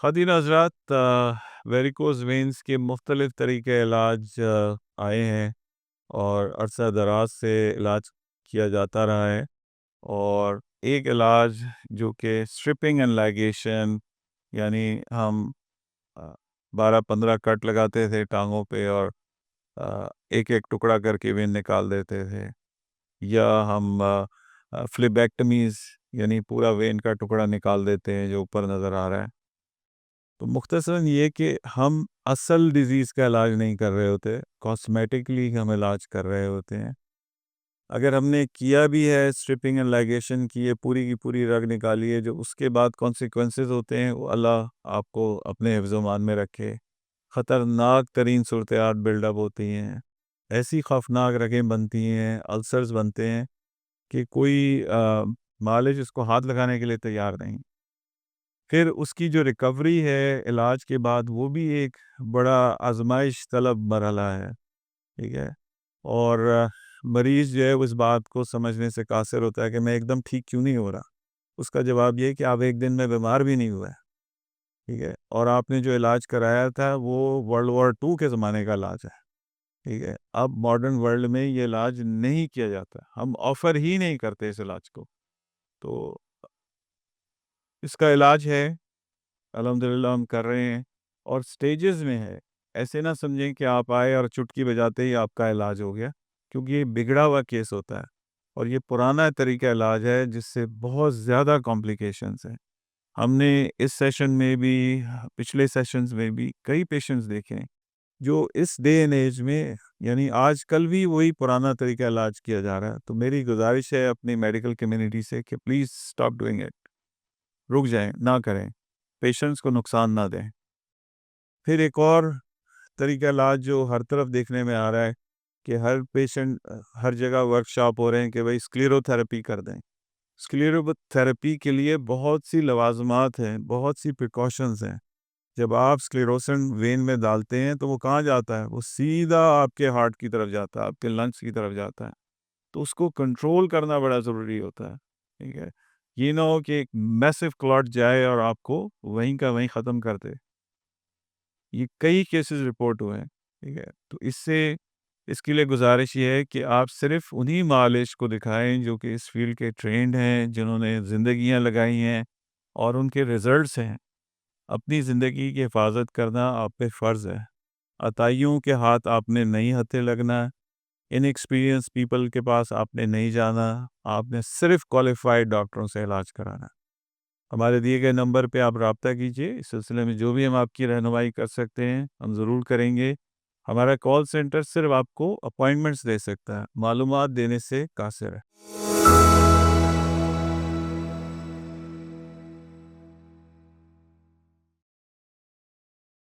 خواتین حضرات، varicose veins کے مختلف طریقے علاج آئے ہیں اور عرصہ دراز سے علاج کیا جاتا رہا ہے، اور ایک علاج جو کہ اسٹرپنگ اینڈ لائگیشن، یعنی ہم 12-15 کٹ لگاتے تھے ٹانگوں پہ اور ایک ایک ٹکڑا کر کے وین نکال دیتے تھے، یا ہم فلیبیکٹمیز یعنی پورا وین کا ٹکڑا نکال دیتے ہیں جو اوپر نظر آ رہا ہے۔ تو مختصراً یہ کہ ہم اصل ڈیزیز کا علاج نہیں کر رہے ہوتے، کاسمیٹکلی ہم علاج کر رہے ہوتے ہیں۔ اگر ہم نے کیا بھی ہے اسٹرپنگ اینڈ لائگیشن کی پوری کی پوری رگ نکالی ہے، جو اس کے بعد کانسیکوینسز ہوتے ہیں وہ اللہ آپ کو اپنے حفظ و امان میں رکھے۔ خطرناک ترین صورتحال بلڈ اپ ہوتی ہیں، ایسی خوفناک رگیں بنتی ہیں، السرز بنتے ہیں کہ کوئی معالج اس کو ہاتھ لگانے کے لیے تیار نہیں۔ پھر اس کی جو ریکوری ہے علاج کے بعد، وہ بھی ایک بڑا آزمائش طلب مرحلہ ہے، ٹھیک ہے۔ اور مریض جو ہے اس بات کو سمجھنے سے قاصر ہوتا ہے کہ میں ایک دم ٹھیک کیوں نہیں ہو رہا۔ اس کا جواب یہ ہے کہ آپ ایک دن میں بیمار بھی نہیں ہوئے، ٹھیک ہے، اور آپ نے جو علاج کرایا تھا وہ ورلڈ وار 2 کے زمانے کا علاج ہے، ٹھیک ہے۔ اب ماڈرن ورلڈ میں یہ علاج نہیں کیا جاتا، ہم آفر ہی نہیں کرتے اس علاج کو۔ تو اس کا علاج ہے، الحمدللہ ہم کر رہے ہیں، اور سٹیجز میں ہے۔ ایسے نہ سمجھیں کہ آپ آئے اور چٹکی بجاتے ہی آپ کا علاج ہو گیا، کیونکہ یہ بگڑا ہوا کیس ہوتا ہے، اور یہ پرانا طریقہ علاج ہے جس سے بہت زیادہ کمپلیکیشنز ہیں۔ ہم نے اس سیشن میں بھی، پچھلے سیشنز میں بھی کئی پیشنٹس دیکھے ہیں جو اس ڈے اینڈ ایج میں، یعنی آج کل بھی وہی پرانا طریقہ علاج کیا جا رہا ہے۔ تو میری گزارش ہے اپنی میڈیکل کمیونٹی سے کہ پلیز اسٹاپ ڈوئنگ اٹ، رک جائیں، نہ کریں، پیشنٹس کو نقصان نہ دیں۔ پھر ایک اور طریقہ علاج جو ہر طرف دیکھنے میں آ رہا ہے کہ ہر پیشنٹ، ہر جگہ ورک شاپ ہو رہے ہیں کہ بھائی اسکلیرو تھراپی کر دیں۔ اسکلیرو تھراپی کے لیے بہت سی لوازمات ہیں، بہت سی پریکاشنز ہیں۔ جب آپ اسکلیروسن وین میں ڈالتے ہیں تو وہ کہاں جاتا ہے؟ وہ سیدھا آپ کے ہارٹ کی طرف جاتا ہے، آپ کے لنگس کی طرف جاتا ہے۔ تو اس کو کنٹرول کرنا بڑا ضروری ہوتا ہے، ٹھیک ہے۔ یہ نہ ہو کہ ایک میسو کلاٹ جائے اور آپ کو وہیں کا وہیں ختم کر دے۔ یہ کئی کیسز رپورٹ ہوئے ہیں، ٹھیک ہے۔ تو اس کے لیے گزارش یہ ہے کہ آپ صرف انہی معالج کو دکھائیں جو کہ اس فیلڈ کے ٹرینڈ ہیں، جنہوں نے زندگیاں لگائی ہیں اور ان کے ریزلٹس ہیں۔ اپنی زندگی کی حفاظت کرنا آپ پہ فرض ہے۔ عطائیوں کے ہاتھ آپ نے نہیں ہتھے لگنا، ان ایکسپیرینس پیپل کے پاس آپ نے نہیں جانا، آپ نے صرف کوالیفائڈ ڈاکٹروں سے علاج کرانا۔ ہمارے دیے گئے نمبر پہ آپ رابطہ کیجیے، اس سلسلے میں جو بھی ہم آپ کی رہنمائی کر سکتے ہیں ہم ضرور کریں گے۔ ہمارا کال سینٹر صرف آپ کو اپوائنٹمنٹس دے سکتا ہے، معلومات دینے سے قاصر ہے۔